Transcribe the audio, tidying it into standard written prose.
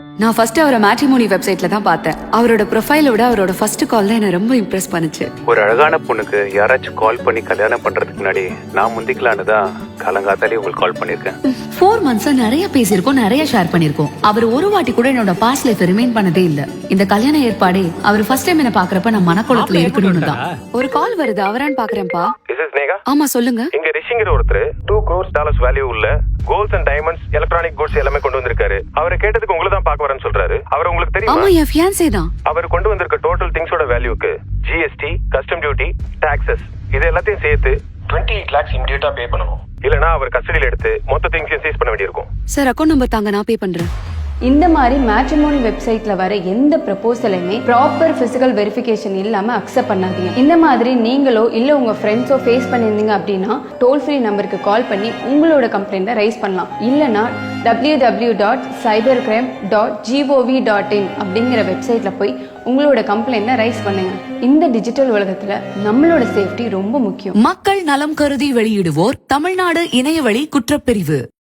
நான் ஃபர்ஸ்ட் அவரை மேட்ரிமோனி வெப்சைட்ல தான் பார்த்தேன். அவரோட ப்ரொஃபைலை விட அவரோட ஃபர்ஸ்ட் கால் தான் என்ன ரொம்ப இம்ப்ரெஸ் பண்ணுச்சு. ஒரு அழகான பொண்ணுக்கு யாராச்சும் கால் பண்ணி கல்யாணம் பண்றதுக்கு முன்னாடி நான் முந்திக்கலான்னு தான் காலங்காத்தாலே உங்களுக்கு கால் பண்ணிருக்கேன். 4 months நிறைய பேசியிருக்கோம், நிறைய ஷேர் பண்ணிருக்கோம். அவர் ஒரு வாட்டி கூட என்னோட பாஸ்ட் லைஃப் ரிமைன் பண்ணதே இல்ல. இந்த கல்யாண ஏற்பாடே அவர் ஃபர்ஸ்ட் டைம் என்ன பாக்குறப்ப நான் மனக்குளத்துல இருக்கணும்னு தான். ஒரு கால் வருது, அவரான்னு பாக்குறேன்ப்பா. ஆமா சொல்லுங்க. இங்க ரிஷிங்கிற ஒருத்தர் $2 crores வேல்யூ உள்ள golds and diamonds electronic goods எல்லாமே கொண்டு வந்திருக்காரு. அவரை கேட்டதுக்கு உங்களை தான் பார்க்க வரேன்னு சொல்றாரு. அவர் உங்களுக்கு தெரியுமா? ஆமா, என் ஃபியான்சே தான். அவர் கொண்டு வந்திருக்க டோட்டல் திங்ஸோட வேல்யூக்கு ஜிஎஸ்டி, கஸ்டம் டியூட்டி, டாக்ஸஸ் இது எல்லாத்தையும் சேர்த்து 28 lakhs இமிடியேட்டா பே பண்ணணும். இல்லனா அவர் கஸ்டடியில எடுத்து மொத்த திங்ஸையும் சீஸ் பண்ண வேண்டியிருக்கும். சார் அக்கௌண்ட் நம்பர் தாங்க, நான் பே பண்றேன். இந்த மாதிரி மேட்ரிமோனி வெப்சைட்ல வர எந்த ப்ரப்போசலையுமே ப்ராப்பர் பிசிக்கல் வெரிஃபிகேஷன் இல்லாம அக்செப்ட் பண்ணாதீங்க. இந்த மாதிரி நீங்களோ இல்ல உங்க ஃப்ரெண்ட்ஸோ ஃபேஸ் பண்ணியிருந்தீங்க அப்படின்னா டோல் ஃப்ரீ நம்பருக்கு கால் பண்ணி உங்களோட கம்ப்ளைண்ட்டை ரைஸ் பண்ணலாம். இல்லைனா www.cybercrime.gov.in அப்படிங்கிற வெப்சைட்ல போய் உங்களோட கம்ப்ளைண்ட்டை ரைஸ் பண்ணுங்க. இந்த டிஜிட்டல் உலகத்துல நம்மளோட சேஃப்டி ரொம்ப முக்கியம். மக்கள் நலம் கருதி வெளியிடுவோர் தமிழ்நாடு இணையவழி குற்றப்பிரிவு.